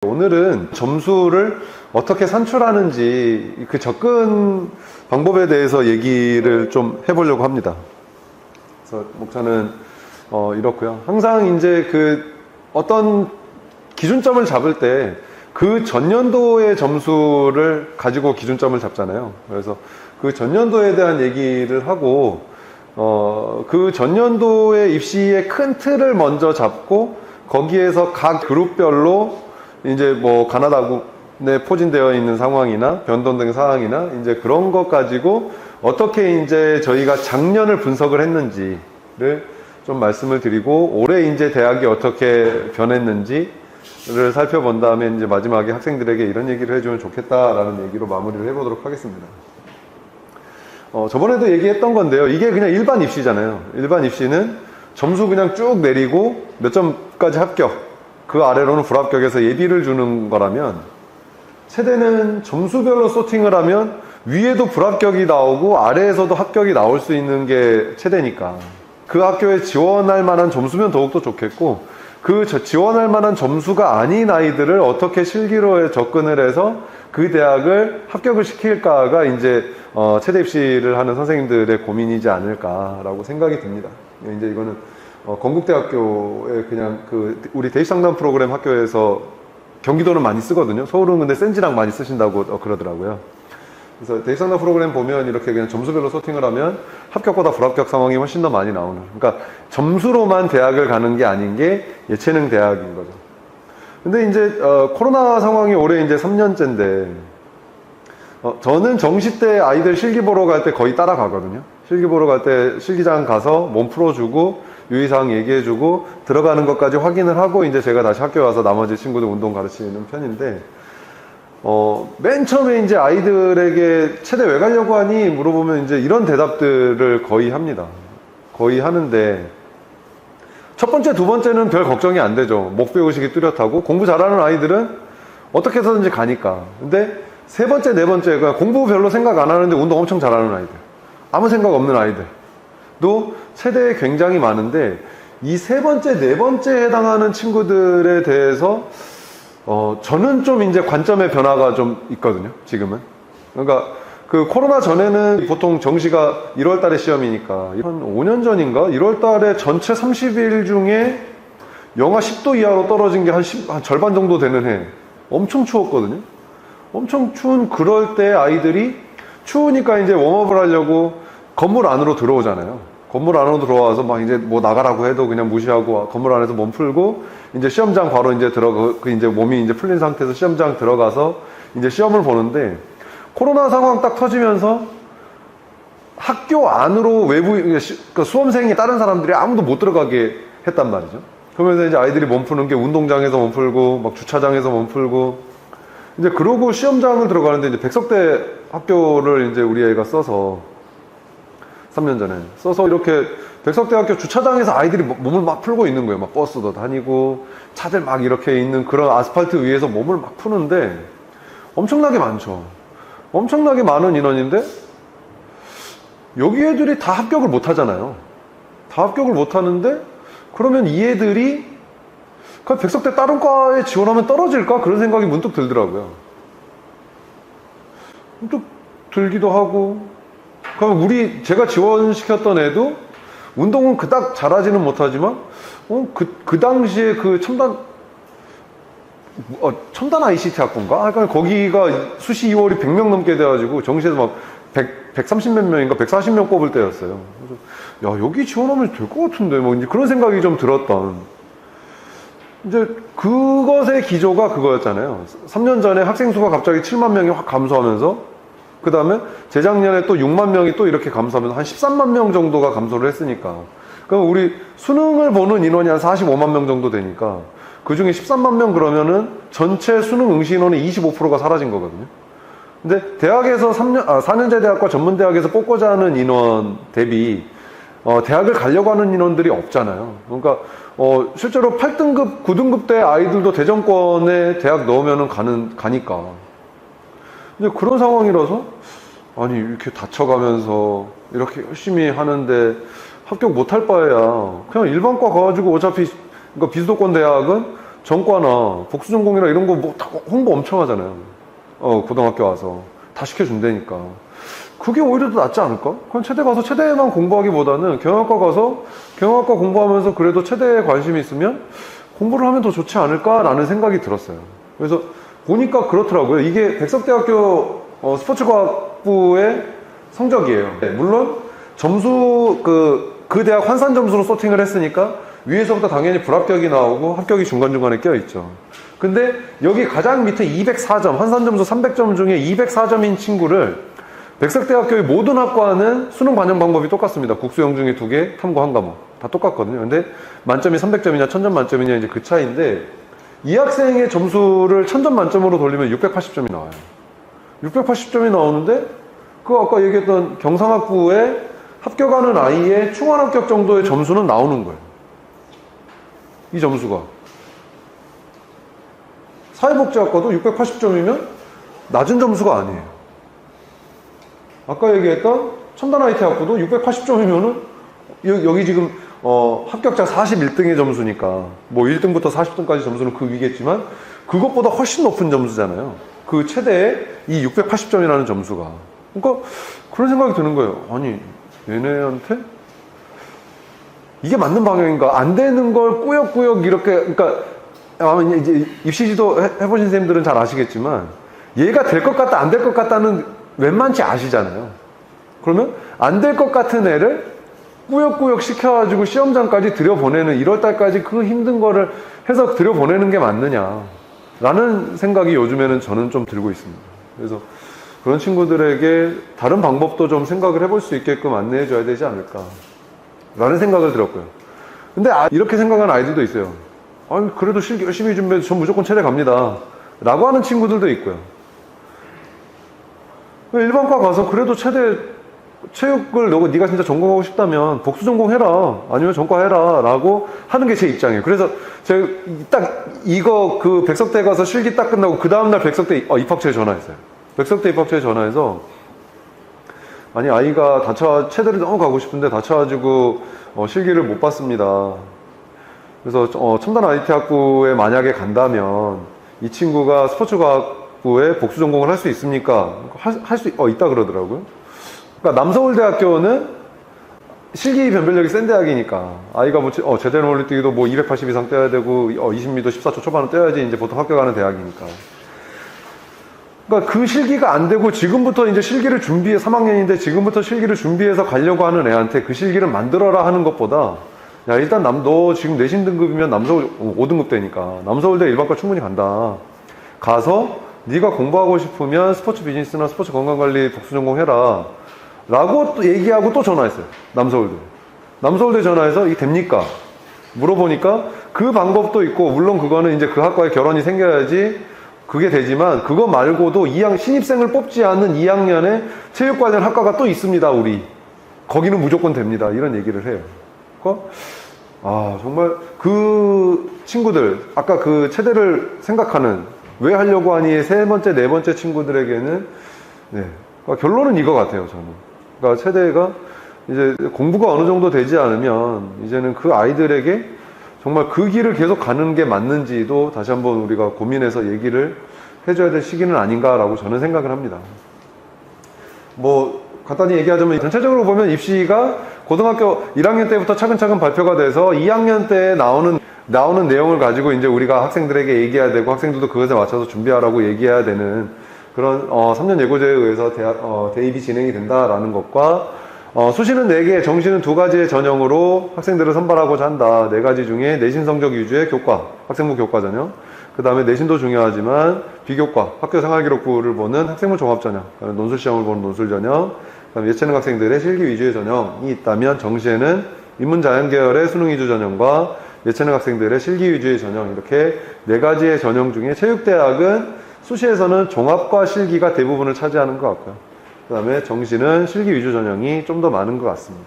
오늘은 점수를 어떻게 산출하는지 그 접근 방법에 대해서 얘기를 좀 해보려고 합니다. 그래서 목차는 이렇고요. 항상 이제 그 어떤 기준점을 잡을 때 그 전년도의 점수를 가지고 기준점을 잡잖아요. 그래서 그 전년도에 대한 얘기를 하고 그 전년도의 입시의 큰 틀을 먼저 잡고 거기에서 각 그룹별로 이제 뭐 가나다군에 포진되어 있는 상황이나 변동된 사항이나 이제 그런 것 가지고 어떻게 이제 저희가 작년을 분석을 했는지를 좀 말씀을 드리고 올해 이제 대학이 어떻게 변했는지를 살펴본 다음에 이제 마지막에 학생들에게 이런 얘기를 해주면 좋겠다라는 얘기로 마무리를 해보도록 하겠습니다. 저번에도 얘기했던 건데요. 이게 그냥 일반 입시잖아요. 일반 입시는 점수 그냥 쭉 내리고 몇 점까지 합격, 그 아래로는 불합격해서 예비를 주는 거라면, 세대는 점수별로 소팅을 하면 위에도 불합격이 나오고 아래에서도 합격이 나올 수 있는 게 최대니까 그 학교에 지원할 만한 점수면 더욱더 좋겠고, 그 지원할 만한 점수가 아닌 아이들을 어떻게 실기로 접근을 해서 그 대학을 합격을 시킬까가 이제 체대 입시를 하는 선생님들의 고민이지 않을까라고 생각이 듭니다. 이제 이거는 건국대학교에 그냥 그 우리 대입상담 프로그램 학교에서 경기도는 많이 쓰거든요. 서울은 근데 센지랑 많이 쓰신다고 그러더라고요. 그래서 대입상담 프로그램 보면 이렇게 그냥 점수별로 소팅을 하면 합격보다 불합격 상황이 훨씬 더 많이 나오는, 그러니까 점수로만 대학을 가는 게 아닌 게 예체능 대학인 거죠. 근데 이제 코로나 상황이 올해 이제 3년째인데 저는 정시 때 아이들 실기 보러 갈 때 거의 따라가거든요. 실기 보러 갈 때 실기장 가서 몸 풀어주고 유의사항 얘기해주고 들어가는 것까지 확인을 하고 이제 제가 다시 학교에 와서 나머지 친구들 운동 가르치는 편인데, 맨 처음에 이제 아이들에게 체대 왜 가려고 하니 물어보면 이제 이런 대답들을 거의 합니다. 거의 하는데, 첫 번째, 두 번째는 별 걱정이 안 되죠. 목 배우시기 뚜렷하고 공부 잘하는 아이들은 어떻게 해서든지 가니까. 근데 세 번째, 네 번째, 그러니까 공부 별로 생각 안 하는데 운동 엄청 잘하는 아이들, 아무 생각 없는 아이들도 체대에 굉장히 많은데, 이 세 번째, 네 번째에 해당하는 친구들에 대해서 저는 좀 이제 관점의 변화가 좀 있거든요, 지금은. 그러니까 그 코로나 전에는 보통 정시가 1월 달에 시험이니까 한 5년 전인가? 1월 달에 전체 30일 중에 영하 10도 이하로 떨어진 게 한 절반 정도 되는 해. 엄청 추웠거든요. 엄청 추운 그럴 때 아이들이 추우니까 이제 웜업을 하려고 건물 안으로 들어오잖아요. 건물 안으로 들어와서 막 이제 뭐 나가라고 해도 그냥 무시하고 건물 안에서 몸 풀고 이제 시험장 바로 이제 이제 몸이 이제 풀린 상태에서 시험장 들어가서 이제 시험을 보는데, 코로나 상황 딱 터지면서 학교 안으로 그러니까 수험생이 다른 사람들이 아무도 못 들어가게 했단 말이죠. 그러면서 이제 아이들이 몸 푸는 게 운동장에서 몸 풀고 막 주차장에서 몸 풀고, 이제 그러고 시험장을 들어가는데 이제 백석대 학교를 이제 우리 애가 써서 3년 전에 써서 이렇게 백석대학교 주차장에서 아이들이 몸을 막 풀고 있는 거예요. 막 버스도 다니고 차들 막 이렇게 있는 그런 아스팔트 위에서 몸을 막 푸는데 엄청나게 많죠. 엄청나게 많은 인원인데 여기 애들이 다 합격을 못 하잖아요. 다 합격을 못 하는데, 그러면 이 애들이 그냥 백석대 다른 과에 지원하면 떨어질까? 그런 생각이 문득 들더라고요. 문득 들기도 하고, 그럼 제가 지원시켰던 애도 운동은 그닥 잘하지는 못하지만, 그 당시에 그 첨단 ICT 학부인가? 그러니까 거기가 수시 2월이 100명 넘게 돼가지고 정시에서 막 130몇 명인가 140명 뽑을 때였어요. 그래서 야, 여기 지원하면 될 것 같은데, 뭐 이제 그런 생각이 좀 들었던. 이제 그것의 기조가 그거였잖아요. 3년 전에 학생 수가 갑자기 7만 명이 확 감소하면서, 그 다음에 재작년에 또 6만 명이 또 이렇게 감소하면서 한 13만 명 정도가 감소를 했으니까, 그럼 우리 수능을 보는 인원이 한 45만 명 정도 되니까 그 중에 13만 명 그러면은 전체 수능 응시 인원의 25%가 사라진 거거든요. 근데 대학에서 4년제 대학과 전문대학에서 뽑고자 하는 인원 대비 대학을 가려고 하는 인원들이 없잖아요. 그러니까 실제로 8등급, 9등급 대 아이들도 대전권에 대학 넣으면은 가니까. 근데 그런 상황이라서, 아니 이렇게 다쳐가면서 이렇게 열심히 하는데 합격 못할 바에야 그냥 일반과 가가지고 어차피, 그러니까 비수도권 대학은 전과나 복수전공이나 이런 거 뭐 다 홍보 엄청 하잖아요. 고등학교 와서 다 시켜준다니까. 그게 오히려 더 낫지 않을까? 그냥 체대 가서 체대만 공부하기보다는 경영학과 가서 경영학과 공부하면서 그래도 체대에 관심이 있으면 공부를 하면 더 좋지 않을까라는 생각이 들었어요. 그래서 보니까 그렇더라고요. 이게 백석대학교 스포츠과학부의 성적이에요. 네, 물론 점수 그 대학 환산 점수로 소팅을 했으니까 위에서부터 당연히 불합격이 나오고 합격이 중간중간에 껴있죠. 근데 여기 가장 밑에 204점, 환산 점수 300점 중에 204점인 친구를 백석대학교의 모든 학과는 수능 반영 방법이 똑같습니다. 국수 영중이 2개, 탐구 1과목. 다 똑같거든요. 근데 만점이 300점이냐 1000점 만점이냐 이제 그 차이인데 이 학생의 점수를 1000점 만점으로 돌리면 680점이 나와요. 680점이 나오는데 그 아까 얘기했던 경상학부에 합격하는 아이의 충원 합격 정도의 점수는 나오는 거예요. 이 점수가. 사회복지학과도 680점이면 낮은 점수가 아니에요. 아까 얘기했던 첨단 IT 학부도 680점이면은 여기 지금 합격자 41등의 점수니까 뭐 1등부터 40등까지 점수는 그 위겠지만 그것보다 훨씬 높은 점수잖아요. 그 최대의 이 680점이라는 점수가. 그러니까 그런 생각이 드는 거예요. 아니 얘네한테 이게 맞는 방향인가? 안 되는 걸 꾸역꾸역 이렇게, 그러니까 아마 이제 입시지도 해보신 선생님들은 잘 아시겠지만 얘가 될 것 같다 안 될 것 같다는 웬만치 아시잖아요. 그러면 안 될 것 같은 애를 꾸역꾸역 시켜가지고 시험장까지 들여보내는 1월달까지 그 힘든 거를 해서 들여보내는 게 맞느냐 라는 생각이 요즘에는 저는 좀 들고 있습니다. 그래서 그런 친구들에게 다른 방법도 좀 생각을 해볼 수 있게끔 안내해 줘야 되지 않을까 라는 생각을 들었고요. 근데 이렇게 생각하는 아이들도 있어요. 아니 그래도 실기 열심히 준비해서 전 무조건 체대 갑니다 라고 하는 친구들도 있고요. 일반과 가서 그래도 체육을 네가 진짜 전공하고 싶다면 복수 전공해라 아니면 전과해라 라고 하는 게 제 입장이에요. 그래서 제가 딱 이거 그 백석대 가서 실기 딱 끝나고 그 다음날 백석대 입학처에 전화했어요. 백석대 입학처에 전화해서 아니 아이가 체대를 너무 가고 싶은데 다쳐가지고 실기를 못 봤습니다. 그래서 첨단 IT 학부에 만약에 간다면 이 친구가 스포츠과학부에 복수 전공을 할 수 있습니까? 할 수 있다 그러더라고요. 그러니까 남서울대학교는 실기 변별력이 센 대학이니까 아이가 뭐 제대로 올림픽도 뭐 280 이상 떼야 되고 20미도 14초 초반은 떼야지 이제 보통 합격하는 대학이니까. 그러니까 그 실기가 안 되고 지금부터 이제 실기를 준비해 3학년인데 지금부터 실기를 준비해서 가려고 하는 애한테 그 실기를 만들어라 하는 것보다 야 일단 너 지금 내신 등급이면 남서울 5등급 되니까 남서울대 일반과 충분히 간다. 가서 네가 공부하고 싶으면 스포츠 비즈니스나 스포츠 건강관리 복수 전공해라 라고 또 얘기하고 또 전화했어요. 남서울대 전화해서 이게 됩니까? 물어보니까 그 방법도 있고 물론 그거는 이제 그 학과에 결혼이 생겨야지 그게 되지만 그거 말고도 신입생을 뽑지 않는 2학년에 체육 관련 학과가 또 있습니다. 우리 거기는 무조건 됩니다. 이런 얘기를 해요. 그러니까 정말 그 친구들 아까 그 체대를 생각하는 왜 하려고 하니의 세 번째 네 번째 친구들에게는 그러니까 결론은 이거 같아요. 저는 그러니까 체대가 이제 공부가 어느 정도 되지 않으면 이제는 그 아이들에게 정말 그 길을 계속 가는 게 맞는지도 다시 한번 우리가 고민해서 얘기를 해줘야 될 시기는 아닌가라고 저는 생각을 합니다. 뭐 간단히 얘기하자면 전체적으로 보면 입시가 고등학교 1학년 때부터 차근차근 발표가 돼서 2학년 때 나오는 내용을 가지고 이제 우리가 학생들에게 얘기해야 되고 학생들도 그것에 맞춰서 준비하라고 얘기해야 되는 그런 3년 예고제에 의해서 대입이 진행이 된다라는 것과 수시는 4개, 정시는 2가지의 전형으로 학생들을 선발하고자 한다. 4가지 중에 내신 성적 위주의 교과, 학생부 교과 전형. 그 다음에 내신도 중요하지만 비교과, 학교 생활기록부를 보는 학생부 종합 전형. 논술시험을 보는 논술 전형. 그 다음에 예체능 학생들의 실기 위주의 전형이 있다면 정시에는 인문자연계열의 수능 위주 전형과 예체능 학생들의 실기 위주의 전형. 이렇게 4가지의 전형 중에 체육대학은 수시에서는 종합과 실기가 대부분을 차지하는 것 같고요. 그 다음에 정시는 실기 위주 전형이 좀 더 많은 것 같습니다.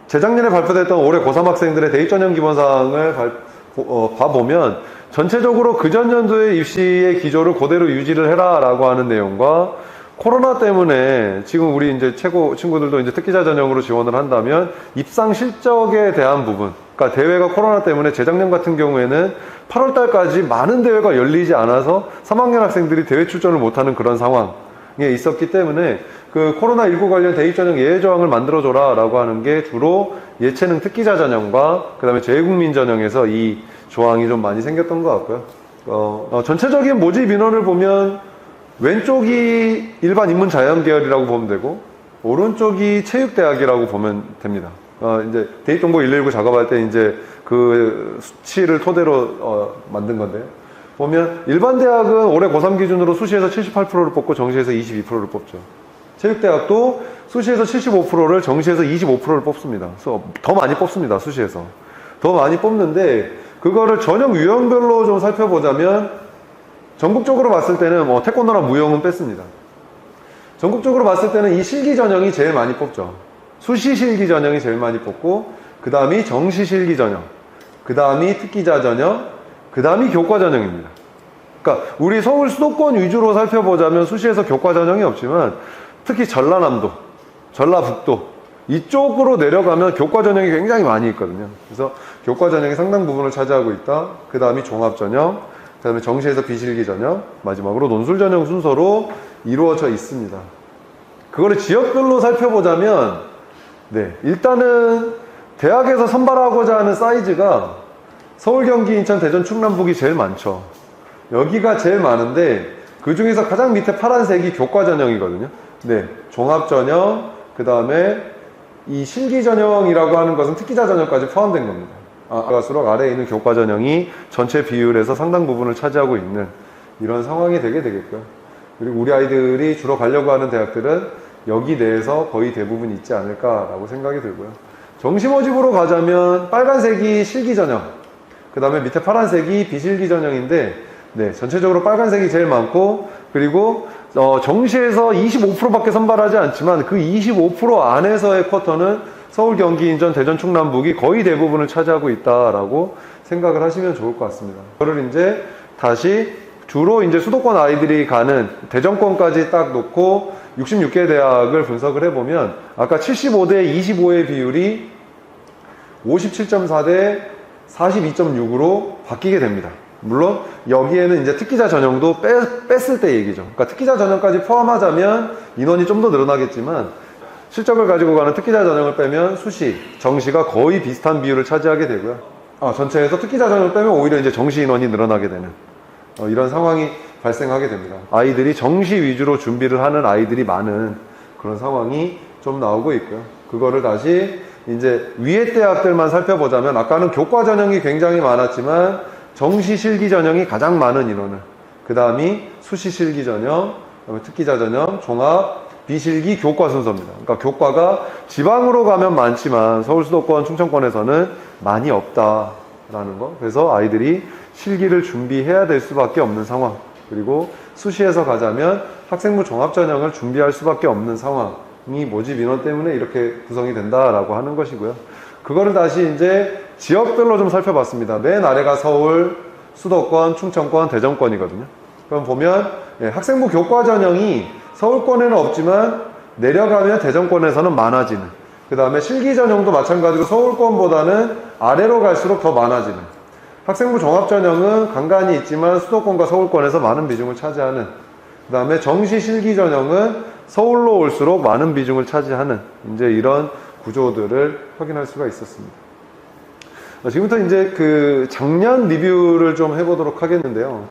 재작년에 발표됐던 올해 고3 학생들의 대입 전형 기본사항을 봐보면 전체적으로 그전년도의 입시의 기조를 그대로 유지를 해라 라고 하는 내용과 코로나 때문에 지금 우리 이제 최고 친구들도 이제 특기자 전형으로 지원을 한다면 입상 실적에 대한 부분 그러니까 대회가 코로나 때문에 재작년 같은 경우에는 8월 달까지 많은 대회가 열리지 않아서 3학년 학생들이 대회 출전을 못하는 그런 상황에 있었기 때문에 그 코로나19 관련 대입전형 예외 조항을 만들어줘라 라고 하는 게 주로 예체능 특기자 전형과 그 다음에 재외국민 전형에서 이 조항이 좀 많이 생겼던 것 같고요. 전체적인 모집 인원을 보면 왼쪽이 일반 인문 자연 계열이라고 보면 되고 오른쪽이 체육대학이라고 보면 됩니다. 이제 대입정보 119 작업할 때 이제 그 수치를 토대로 만든 건데요. 보면 일반 대학은 올해 고3 기준으로 수시에서 78%를 뽑고 정시에서 22%를 뽑죠. 체육대학도 수시에서 75%를 정시에서 25%를 뽑습니다. 그래서 더 많이 뽑습니다. 수시에서. 더 많이 뽑는데 그거를 전형 유형별로 좀 살펴보자면 전국적으로 봤을 때는 뭐 태권도나 무용은 뺐습니다. 전국적으로 봤을 때는 이 실기 전형이 제일 많이 뽑죠. 수시 실기 전형이 제일 많이 뽑고 그 다음이 정시 실기 전형, 그 다음이 특기자 전형, 그 다음이 교과 전형입니다. 그러니까 우리 서울 수도권 위주로 살펴보자면 수시에서 교과 전형이 없지만 특히 전라남도, 전라북도 이쪽으로 내려가면 교과 전형이 굉장히 많이 있거든요. 그래서 교과 전형이 상당 부분을 차지하고 있다. 그 다음이 종합 전형, 그 다음에 정시에서 비실기 전형, 마지막으로 논술 전형 순서로 이루어져 있습니다. 그거를 지역별로 살펴보자면 일단은 대학에서 선발하고자 하는 사이즈가 서울, 경기, 인천, 대전, 충남북이 제일 많죠. 여기가 제일 많은데 그 중에서 가장 밑에 파란색이 교과 전형이거든요. 종합 전형, 그 다음에 이 실기 전형이라고 하는 것은 특기자 전형까지 포함된 겁니다. 갈수록 아래에 있는 교과 전형이 전체 비율에서 상당 부분을 차지하고 있는 이런 상황이 되게 되겠고요. 그리고 우리 아이들이 주로 가려고 하는 대학들은 여기 내에서 거의 대부분 있지 않을까라고 생각이 들고요. 정시 모집으로 가자면 빨간색이 실기 전형, 그 다음에 밑에 파란색이 비실기 전형인데 전체적으로 빨간색이 제일 많고 그리고 정시에서 25%밖에 선발하지 않지만 그 25% 안에서의 쿼터는 서울, 경기, 인천, 대전, 충남북이 거의 대부분을 차지하고 있다라고 생각을 하시면 좋을 것 같습니다. 그거를 이제 다시 주로 이제 수도권 아이들이 가는 대전권까지 딱 놓고 66개 대학을 분석을 해보면 아까 75대 25의 비율이 57.4 대 42.6으로 바뀌게 됩니다. 물론 여기에는 이제 특기자 전형도 뺐을 때 얘기죠. 그러니까 특기자 전형까지 포함하자면 인원이 좀 더 늘어나겠지만 실적을 가지고 가는 특기자 전형을 빼면 수시, 정시가 거의 비슷한 비율을 차지하게 되고요. 전체에서 특기자 전형을 빼면 오히려 이제 정시 인원이 늘어나게 되는 이런 상황이 발생하게 됩니다. 아이들이 정시 위주로 준비를 하는 아이들이 많은 그런 상황이 좀 나오고 있고요. 그거를 다시 이제 위에 대학들만 살펴보자면 아까는 교과 전형이 굉장히 많았지만 정시 실기 전형이 가장 많은 인원을, 그 다음이 수시 실기 전형, 그다음에 특기자 전형, 종합, 비실기, 교과 순서입니다. 그러니까 교과가 지방으로 가면 많지만 서울 수도권, 충청권에서는 많이 없다라는 거. 그래서 아이들이 실기를 준비해야 될 수밖에 없는 상황. 그리고 수시에서 가자면 학생부 종합 전형을 준비할 수밖에 없는 상황이 모집 인원 때문에 이렇게 구성이 된다라고 하는 것이고요. 그거를 다시 이제 지역별로 좀 살펴봤습니다. 맨 아래가 서울, 수도권, 충청권, 대전권이거든요. 그럼 보면 학생부 교과 전형이 서울권에는 없지만 내려가면 대전권에서는 많아지는, 그 다음에 실기 전형도 마찬가지로 서울권보다는 아래로 갈수록 더 많아지는, 학생부 종합 전형은 간간히 있지만 수도권과 서울권에서 많은 비중을 차지하는, 그 다음에 정시 실기 전형은 서울로 올수록 많은 비중을 차지하는 이제 이런 구조들을 확인할 수가 있었습니다. 지금부터 이제 그 작년 리뷰를 좀 해보도록 하겠는데요.